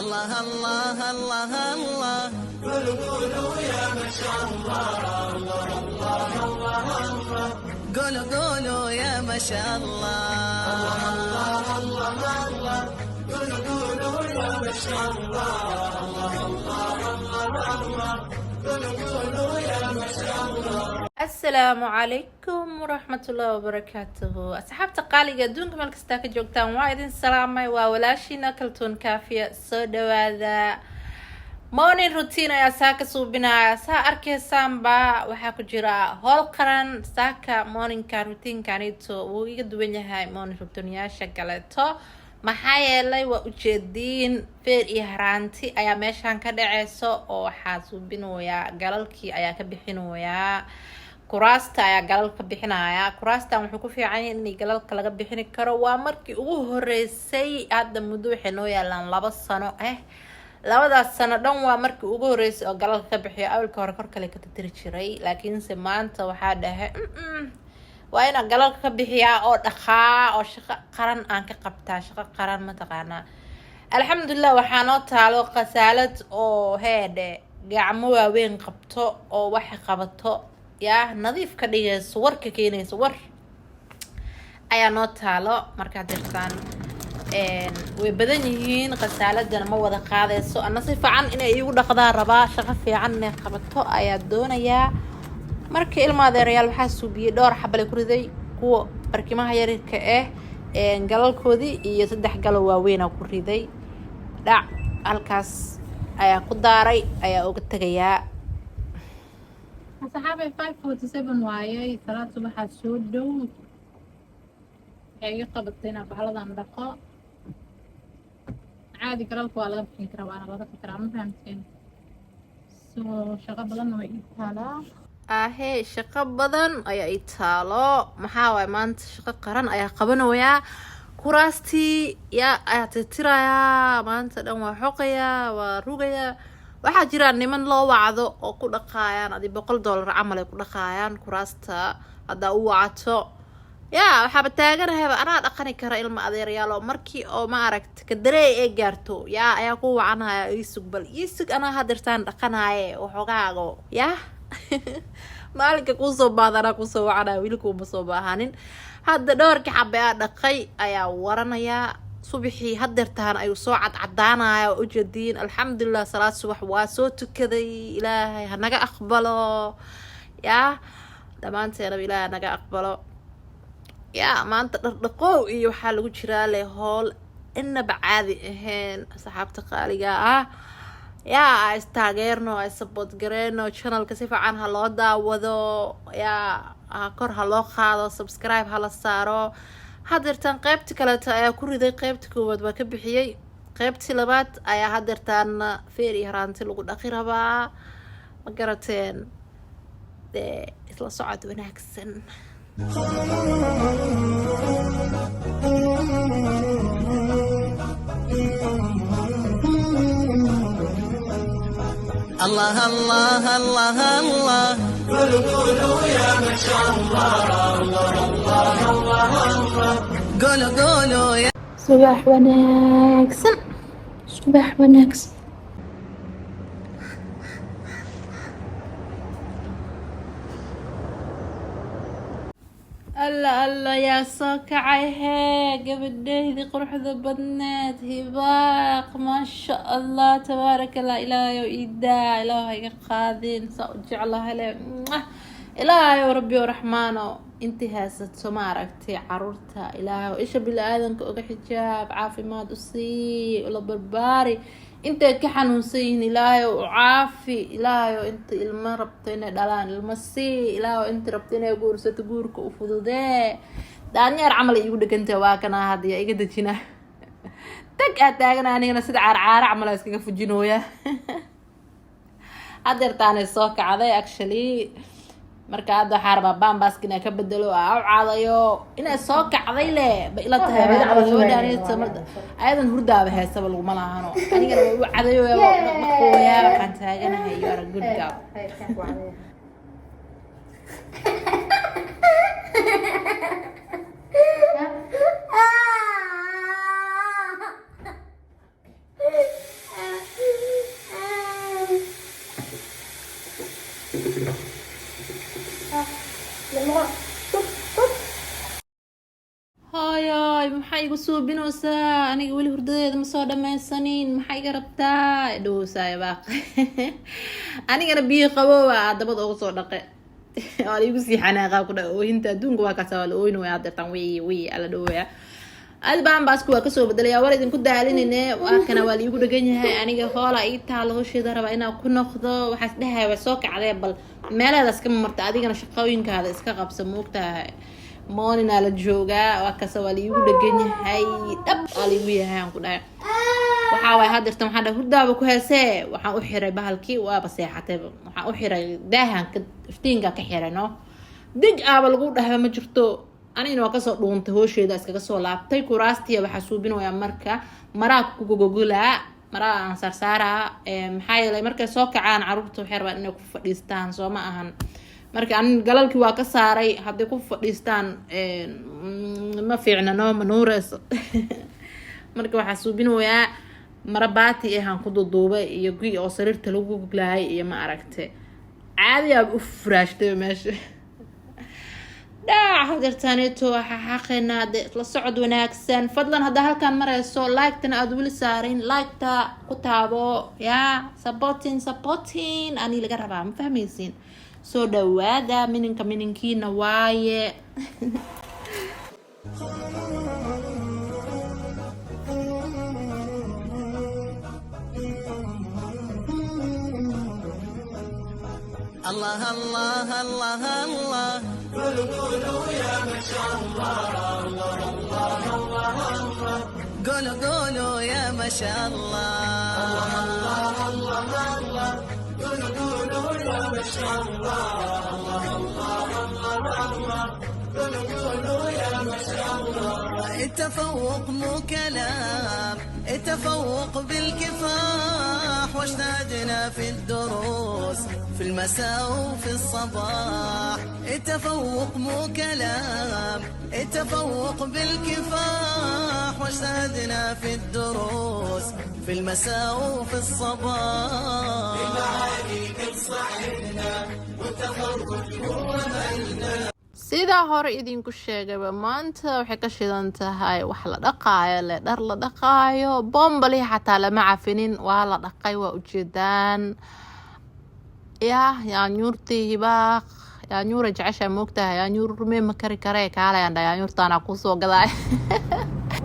الله الله الله الله قولوا قولوا يا ما شاء الله الله الله الله الله قولوا قولوا يا ما شاء الله الله الله الله قولوا قولوا يا ما شاء الله الله الله الله الله قولوا قولوا يا ما شاء الله. السلام عليكم ورحمة الله وبركاته. أصحابتي قالي قدونكم الكستاك جوكتان وايدين سلامي وولاشينا كلتون كافية سودا هذا مونين روتين يا ساكا صوبنا سا أركي سامبا وحاكو جرا هول قران ساكا مونين كان روتين كانيتو ويقدوين يهاي مونين روتين يا شاكالتو maxaa yeelay waa ujeediin feer iyo haraanti ayaa meeshan ka dhaceyso oo xasuubinooya galalkii ayaa ka bixinooya kuraasta ayaa galal ka bixinaya kuraastan wuxuu ku fiican yahay in galalka laga bixin karo waa markii ugu horeysay hadda muddo waxay noo yaalaan 2 sano labadaas sano dhan waa markii ugu horeysay oo galalka ka bixiyo awalka hore kor kale ka tirtiri jiray laakiin se maanta waxaa dhahay waa ina galalka ka bixiyaa oo dhaqaa oo shaqo qaran aan ka qabtaa shaqo qaran ma taqaanaa alxamdulillah waxaa noo taalo qasaalad oo heede gacmo waaweyn qabto oo wax qabato yaa nadiif ka dhigayso warka keenayso war ayaa noo taalo markaa dirtaan way badan yihiin qasaaladana ma wada qaadayso ana si fiican inay igu dhaqdaa rabaa shaqo fiican inay qabato ayaa doonayaa markii ilma adeerayaal waxaa suubiyay dhowr xabale ku riday kuwa barkimaha yarirka galalkoodii iyo 3 galo waaweyn ku riday dhac halkaas ayaa ku daaray ayaa uga tagayaa أصحابي 547 وايي ثلاث صباحات سودو هي قبضتنا بحلقة دقة عادي قرالك ولا بحين كرا وانا بغيت كرا ما فهمتين سو شغل بدن ويتالا ahee shaqo badan ayaa i taalo maxaa waay maanta shaqo qaran ayaa qabanooyaa kuraastii yaa ayaa tirtirayaa maanta dhan waa xoqayaa waa rugayaa waxaa jira niman loo wacdo oo ku dhaqaayaan adi $100 camal ay ku dhaqaayaan kuraasta haddaa u wacato yaa waxaaba taaganahay anaa dhaqani kara ilma adeerayaal oo markii oo ma aragta ka daree ee gaarto yaa ayaa ku wacanaya iisug bal iisug anaa hadirtaan dhaqanaaye waxoogaago yaa maalinka kusoo baadana kusoo wacana wiilkuuma soo baahanin hadda dhowrkii xabe aa dhaqay ayaa waranayaa subaxii hadeertaan ayuu soo cadcadaanaya oo ujeediin alxamdulillah salaad subax waa soo tukaday ilaahay hanaga aqbalo yaa dhammaanteena ilaahay hanaga aqbalo yaa maanta dhaqdhaqoow iyo waxaa lagu jiraa le hool inaba caadi ahayn asxaabta qaaliga yaa istaageerno ay support gareeno channelka si fiican ha loo daawado yaa kor ha loo qaado subscribe ha la saaro hadeertaan qaybtii kaleeto ayaa ku riday qaybtii koowaad waa ka bixiyay qaybtii labaad ayaa hadeertaan feer iyo haraanti lagu dhaqi rabaa ma garateen dee isla socod wanaagsan الله الله الله الله قولوا قولوا يا ما شاء الله الله الله الله الله قولوا قولوا يا صباح وناكسن صباح وناكسن الله يا سوكعي هي قبل قروح ذا بدنات هباق ما شاء الله تبارك الله إلهي وإيدا إلهي قادين سأرجع الله إلهي وربي ورحمانه انتهى ستماركتي عرورتها إلهي وإيش بالآذن كأوغا حجاب عافي ما دوسي ولا برباري انت كحنوسين إلهي وعافي إلهي وانت إلما ربطينا دلان المسي إلهي وانت ربطينا يقول ستقورك وفضودي دانيار عمل يقولك انت واكنا هادي ايقا دجنا تك اتاقنا انينا سيد عار عمل اسكا فجنويا هادير تاني الصوك عادي اكشلي marka hadda xarba bambaskina ka bedelo aa caadayo ina soo kacday le ila tahay ayadan hurdaaba heesaba lagu malaahano aniga waa cadayo waa waxaan taaganahay you are a good girl هاي maxay igu suubinaysaa aniga weli hurdadeeda ma soo dhammaysanin maxay iga rabtaa dhowsaay baaq anigana biyo qabooba dabada ugu soo dhaqe waa igu sii xanaaqaa ku dhaw oohinta adduunka waa kasaa la ooyin way adeertan wii ala dhowaya albaan baasku waa kasoo bedelaya war idinku daalinine waakana waa liigu dhagan yahay aniga hoola ii taalo hosheeda rabaa inaan ku noqdo waxaas dhahay waa soo kacdee bal meelaada iska marta adigana shaqooyinkaada iska qabsa moogtahay moonina la joogaa waa kasa waa liigu dhagan yahay dhab waa liigu yahay aan ku dhahay waxaa waay hadeertan waxaan dhahay hurdaaba ku heesee waxaan u xiray bahalkii waaba seexatay waxaan u xiray daahanka iftiinka ka xiray no dig aaba lagu dhahba ma jirto anigana waa kasoo dhuuntay hoosheeda iskaga soo laabtay kuraastiya waxaa suubinaya marka maraa ku gogolaa maraa aan sarsaaraa maxaa yeelay markay soo kacaan caruurta waxay rabaan inay ku fadhiistaan soo ma ahan marka an galalkii waa ka saaray hadday ku fadhiistaan ma fiicna no manuureyso marka waxaa suubinayaa mara baati aan ku duduubay iyo gi oo sariirta lagu goglaayay iyo ma aragtay caadi aad u furaashtay meesha daac hadeertaaneeto waxaa xaqeynaa la socod wanaagsan fadlan haddaa halkaan mareyso like-tana aada weli saarayn like-ta ku taabo yaa supporting ani laga rabaa ma fahmaysiin soo dhawaada mininkiina waaye الله الله الله الله قولوا يا ما شاء الله الله الله الله قولوا يا ما شاء الله الله الله الله قولوا يا ما شاء الله الله الله الله قولوا يا ما شاء الله التفوق مو كلام التفوق بالكفاح واجتهدنا في الدروس في المساء وفي الصباح التفوق مو كلام التفوق بالكفاح واجتهدنا في الدروس في المساء وفي الصباح المعاني كل صحيحنا والتفوق هو مالنا sidaa hore idinku sheegayba maanta waxay ka shidan tahay wax la dhaqaayo le dhar la dhaqaayo boombalii xataa lama cafinin waa la dhaqay waa ujeedaan yaanyuurtii hibaaq yaanyuura jeceshaa moogtahay yaanyuur rumee ma kari karee kaalayaan dha yaanyuurtaana kusoo gadaay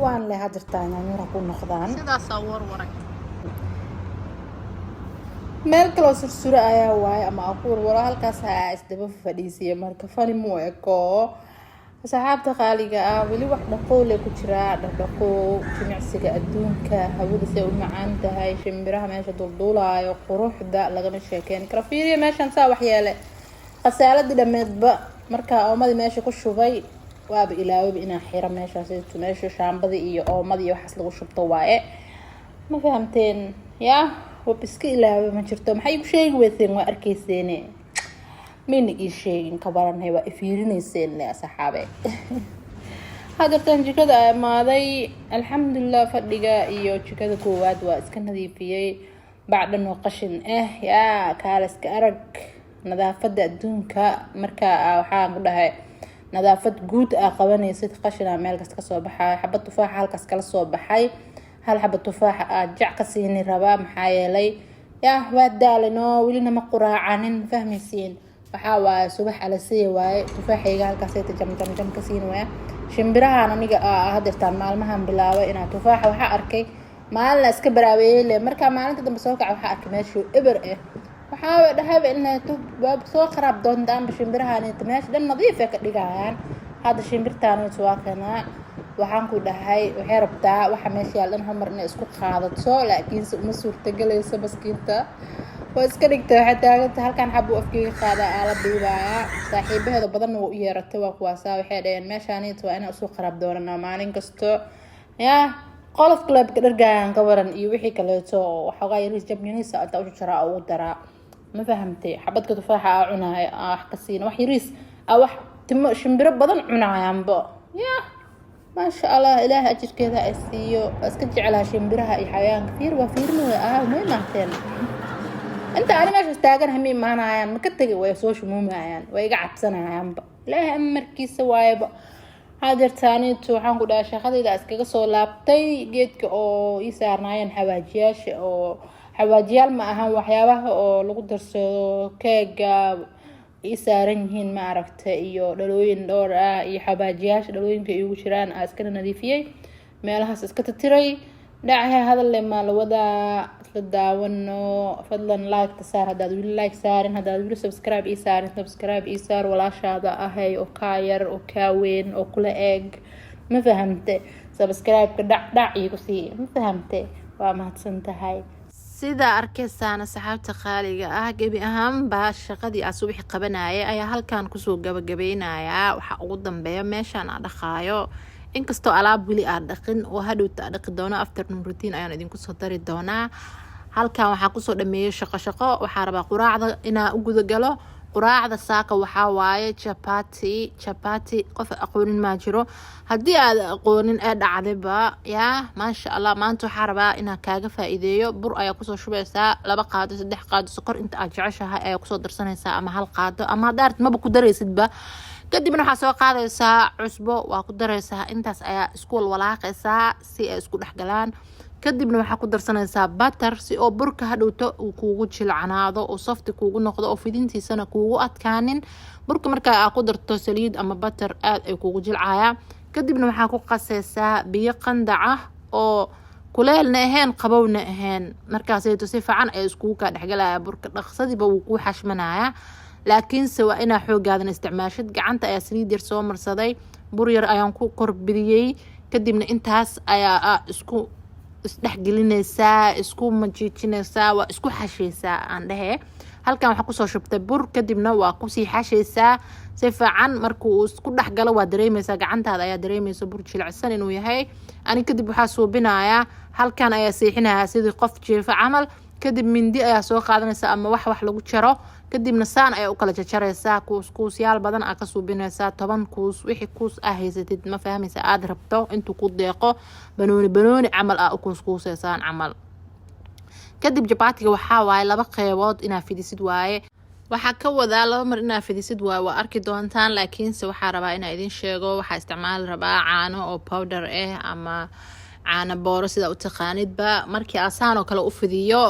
waan le hadirtaan yaanyuura ku noqdaan sidaasaa warwaray meel kaloo sursuro ayaa waaye ama akuur waro halkaas aa isdaba fadhiisiya marka fani mu eko asxaabta qaaliga ah weli wax dhaqoole ku jiraa dhaqo jimicsiga adduunka hawada say u macaan tahay shimbiraha meesha dulduulaayo quruxda lagama sheekeen kara fiiriya meeshan saa waxyeele khasaaladii dhameedba markaa oomadii meesha ku shubay waaba ilaawaba inaa xiro meeshaas meesha shaambadii iyo oomadii iyo waxaas lagu shubto waaye ma fahamteen yaa wabiska ilaawa ma jirto maxay igu sheegi weyseen waa arkayseene mayna ii sheegin ka baranay waa ifiirinayseen asxaabe hadeertaan jikada aa imaaday alxamdulilah fadhiga iyo jikada koowaad waa iska nadiifiyey bacdhan oo qashin yaa kaaliska arag nadaafada adduunka markaa waxaan ku dhahay nadaafad guud aa qabanaysid qashinaa meel kasta kasoo baxay xabad tufaaxa halkaas kala soo baxay hal xabad tufaaxa aad jac ka siini rabaa maxaa yeelay yaa waa daalino welina ma quraacanin fahmaysiin waxaa waaye subax alasaya waaye tufaaxayga halkaasayta jam ka siin waaya shimbirahan aniga hadeertaan maalmahan bilaabay inaa tufaaxa waxaa arkay maalin la iska baraabeeyey markaa maalinta dambe soo kaca waxaa arkay meeshuu eber waxaa dhahayba inay soo qaraab doontaanba shimbirahan meesha dhan nadiif ay ka dhigayaan hadda shimbirtaan waa kanaa waxaan ku dhahay waxay rabtaa waxa meesha yaal dhan hal mar inay isku qaadato laakiinse uma suurtagelayso maskiinta waa iska dhigtay waxay taaganta halkan xab uu afkeyga qaadaa aa la dhiibayaa saaxiibaheeda badanna waa u yeeratay waa kuwaasaa waxay dhaheen meeshaaniit waa inaan isu qaraab doonanaa maalin kasto yaa qolof clubka dhargaayan ka waran iyo wixii kaleeto waxoogaa yariis jabniinisa intaa u jaraa ugu daraa ma fahamtay xabadka tufaaxa aa cunaaya wax ka siina wax yariis wax timo shimbiro badan cunaayaanba yaa maasha allah ilaahay ajirkeeda ay siiyo iska jeclaa shimbiraha iyo xayawaanka fiir waa fiirnooya ma imaanteen انت انا ماشي استاغن همي maanayaan ma ka tagay way soo shumumayaan way iga cabsanayaan ba ilaahay amarkiisa waayba hadeertaanitu waxaan ku dhahay shaqadayda iskaga soo laabtay geedka oo ii saarnaayeen xawaajiyaasha oo xawaajiyaal ma ahan waxyaabaha oo lagu darsado keega ii saaran yihiin ma aragtay iyo dhalooyin dhowr ah iyo xawaajiyaasha dhalooyinka igu jiraan aan iska nadiifiyay meelahaas iska tiray dhacay hadal ma la wada la daawano fadlan like saar hadaad wili like saarin hadaad wili subscribe ii saarin subscribe ii saar walaashaada ahay oo ka yar oo ka weyn oo kula eeg ma fahamte subscribe ka dhac igu sii ma fahamte waa mahadsantahay sida arkaysaan asxaabta qaaliga ah gabi ahaan ba shaqadii aan subax qabanayay ayaa halkan ku soo gabagabeynaya waxa ugu dambeeya meeshan aan dhaqaayo inkastoo alaab wili aan dhaqin oo hadhowta dhaqi doono afternoon routine ayaan idinku soo dari doonaa halkan waxaa ku soo dhameeyay shaqo waxaa rabaa quraacda inaa u guda galo quraacda saaka waxaa waaye chapati qof aqoonin ma jiro haddii aad aqoonin ee dhacdayba yaa maasha Allah maanta waxaa rabaa inaa kaaga faa'iideeyo bur ayaa kusoo shubaysaa 2 qaado 3 qaado sokor inta aad jeceshahay ayaa kusoo darsanaysaa ama 1 qaado ama daarad maba ku daraysidba kadibna waxaa soo qaadaysaa cusbo waa ku daraysaa intaas ayaa isku walaaqaysaa si ay isku dhexgalaan kadibna waxaa ku darsanaysaa butter si oo burka hadhowto uu kuugu jilcanaado oo soft kuugu noqdo oo fidintiisana kuugu adkaanin burka marka aad ku darto saliid ama butter aad ay kuugu jilcaya kadibna waxaa ku qasaysaa biyo qandac ah oo kuleelna ahayn qabowna ahayn markaas ay si fiican ay isku ka dhexgalaya burka dhaqsadiiba uu ku xashmanaya laakiin se waa inaa xoogaadan isticmaashid gacanta ayaa saliid yar soo marsaday bur yar ayaan ku korbidiyay kadibna intaas ayaa isku isdhexgelinaysaa isku majiijinaysaa waa isku xashaysaa aan dhahe halkan waxaa kusoo shubtay bur kadibna waa kusii xashaysaa si fiican markuu isku dhexgalo waa dareemaysaa gacantaada ayaa dareemaysa bur jilicsan inuu yahay ani kadib waxaa suubinayaa halkan ayaa seexinayaa sidii qof jiifa camal kadib mindi ayaa soo qaadanaysaa ama wax lagu jaro kadibna saan ayaa u kala jarjaraysaa kuusyaal badan aad ka suubinaysaa 10 kuus wixii kuus ah haysatid ma fahmaysa aad rabto intuu ku deeqo banooni camal ah u kuuskuusaysaan camal kadib chapatiga waxaa waaye 2 qaybood inaa fidisid waaye waxaa ka wadaa 2 mar inaa fidisid waaye waa arki doontaan laakiinse waxaa rabaa inaa idin sheego waxaa isticmaali rabaa caano oo powder ah ama caano booro sida u taqaanidba markii asaan oo kale u fidiyo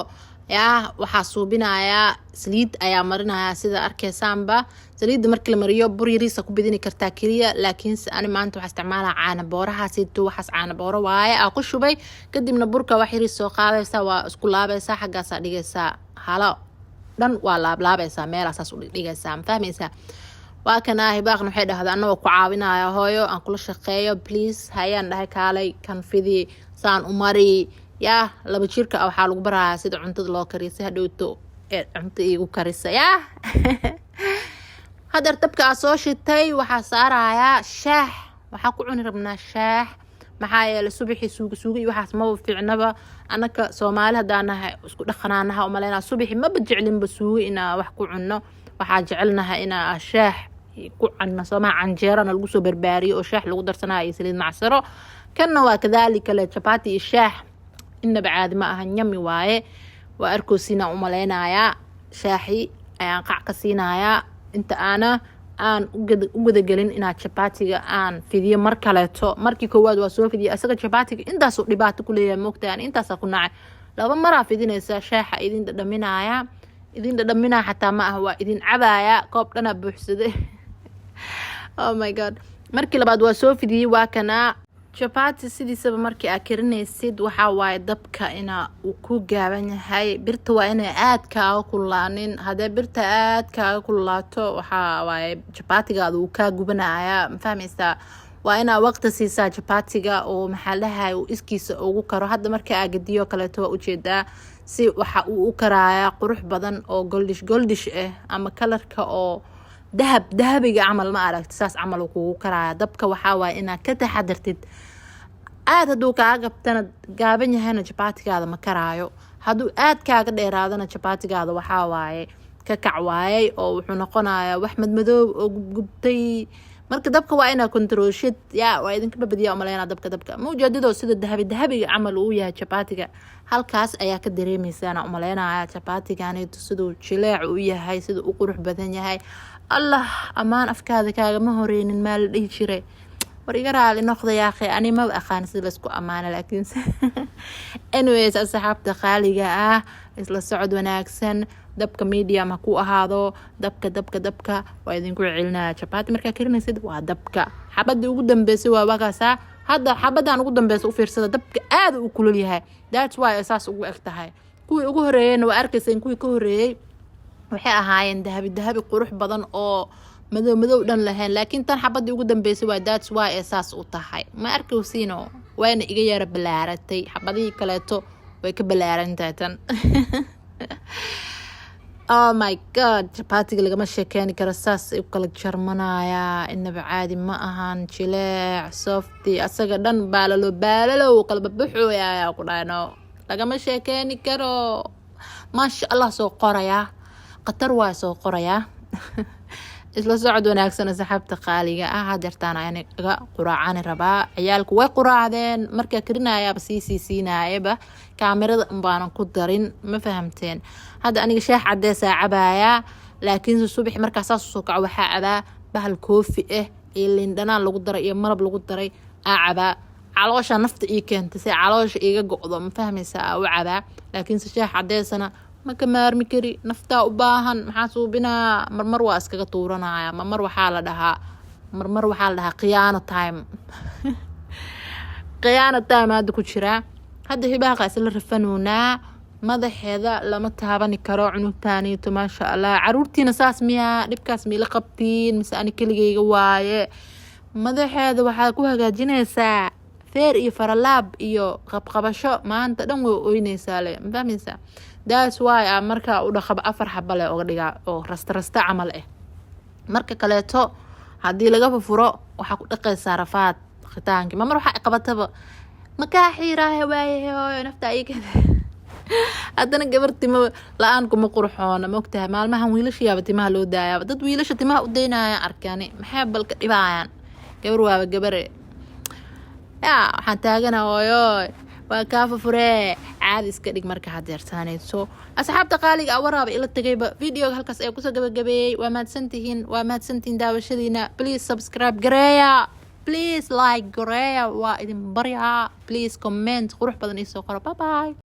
yaa waxaa suubinayaa saliid ayaa marinaya sida arkaysaanba saliidda markii la mariyo bur yariisa ku bidini kartaa kaliya laakiinse ani maanta waxaa isticmaalaa caano booraha sidoo waxaas caano booro waaye aan ku shubay kadibna burka wax yariis soo qaadaysaa waa isku laabaysaa xaggaas dhigaysaa halo dhan waa laabaysaa meelasaas u dhigaysaa ma fahmaysaa waa kana hibaaqna waxay dhahdaa anagoo ku caawinaya hooyo aan kula shaqeeyo please hayaan dhahay kaalay kan fidi saan u mari yaa 2 jirka waxaa lagu barayaa sida cuntada loo kariyo si hadhowto ee cunto igu karisa yaa hadar tabka soo shitay waxaa saarayaa shaah waxaa ku cuni rabnaa shaah maxaa yeelay subaxii suuga iyo waxaas ma fiicnaba anaka Soomaali hadaanahay isku dhaqanaanaha oo maleena subaxii ma bajeclinba suuga inaa wax ku cunno waxaa jecelnahay inaa shaah ku cunno Soomaa canjeerana lagu soo barbaariyo oo shaah lagu darsanayo saliid macsaro kana waa kadaalika la chapati iyo shaah inaba caadi ma aha nyami waaye waa arkoosina u maleynayaa shaahi ayaan qac ka siinayaa inta aan u gudagelin inaa chapatiga aan fidiyo mar kaleeto markii koowaad waa soo fidiyo asaga chapatiga intaas oo dhibaato ku leeyahay moogtaan intaas ku nacay 2 mar fidinaysa shaaha idin dhadhaminaya xataa ma aha waa idin cabaaya koob dhana buuxsaday oh my god markii labaad waa soo fidiyay waa kana chapati sidiisaba markii aad karinaysid waxaa waaye dabka ina uu ku gaaban yahay birta waa inay aad kaaga kululaanin haddii birta aad kaaga kululaato waxaa waaye chapatigaada uu kaa gubanaya ma fahmaysaa waa inaa waqti siisaa chapatiga oo maxaalaha uu iskiisa ugu karo hadda marka aad gadiyo kaleeto waa ujeedaa si waxa uu u karaaya qurux badan oo goldish ah ama kalarka oo dahabiga camal ma aragti saas camal uu kugu karaaya dabka waxaa waaye inaa ka taxadartid aad hadduu kaaga gabtana gaaban yahayna chapatigaada ma karaayo hadduu aad kaaga dheeraadana chapatigaada waxaa waaye ka kac waayay oo wuxuu noqonayaa wax madmadoob oo gubtay marka dabka waa inaa controlshid yaa waa idinka babadiyaa umaleynaa dabka ma ujeedadoo sida dahabiga camal uu yahay chapatiga halkaas ayaa ka dareemaysaana umaleynaya chapatigaanito siduu jileec u yahay siduu u qurux badan yahay allah amaan afkaada kaagama horeynin maa la dhihi jiray war iga raali noqda yaa akhi ani ma aqaan sida laisku amaano laakiin anyways asxaabta qaaliga ah isla socod wanaagsan dabka medium ha ku ahaado dabka waa idinku celinaya chapati markaa karinaysid waa dabka xabadii ugu dambeysay waa waqaasa hadda xabadan ugu dambeysay u fiirsada dabka aad u kulul yahay that's why asaas ugu eg tahay kuwii ugu horeeyeen waa arkayseen kuwii ka horeeyay waxay ahaayeen dahabi qurux badan oo madow dhan lahayn laakiin tan xabadii ugu dambeysay waa that's why asaas u tahay ma arkaysiino waana iga yara balaaratay xabadii kaleeto way ka balaarantahay tan oh my god chapatiga lagama sheekeeni karo saas u kala jarmanaya inaba caadi ma ahan jileec softi asaga dhan baalalo kala baxooya ku dhaano lagama sheekeeni karo maasha Allah soo qoraya qatar waa soo qoraya isla socod wanaagsan asxaabta qaaliga ah hadeertaan ayaan iga quraacani rabaa ciyaalku way quraacdeen marka karinayaaba siinaayaba kaamirada baanan ku darin ma fahamteen hadda aniga shaah cadeys cabaya laakiin subax marka saas soo kaco waxa cabaa bahal koofi iyo lindana lagu daray iyo marab lagu daray cabaa caloosha nafta ii keentay si caloosha iga go'do ma fahmaysaa u cabaa laakiin shaah cadeysana ma ka maarmi kari nafta u baahan maxaa suubinaa marmar waa iskaga tuuranaya marmar waxaa la dhahaa qiyaano time hadda ku jira hadda hibaha qaas la rafanuunaa madaxeeda lama taabani karo cunugtaaniito maasha Allah caruurtiina saas miyaa dhibkaas miila qabtiin mise ani keligeyga waaye madaxeeda waxaa ku hagaajinaysaa feer iyo faralaab iyo qabqabasho maanta dhan way oynaysaa le ma fahmaysaa that's why marka u dhaqab 4 xabo leh uga dhigaa oo rasta camal marka kaleeto hadii laga furo waxa ku dhaqaysaa rafaad khitaanki mar waxa qabataba maka xiiraahay waaye nafta ay haddana gabartima la-aan kuma qurxoona ma ogtahay maalmahan wiilashiyaaba timaha loo daayaa dad wiilasha timaha u daynaya arkaani maxay balka dhibaayaan gabar waaba gabare waxaan taagana hooyo waa kaafa furee caadi iska dhig marka hadeertaanayso asxaabta qaaliga waraaba ila tagayba videoga halkaas ay kusoo gabagabeeyay waa mahadsantihiin daawashadiina please subscribe gareeya please like gareeya waa idin baryaa please comment qurux badan isoo qoro bye bye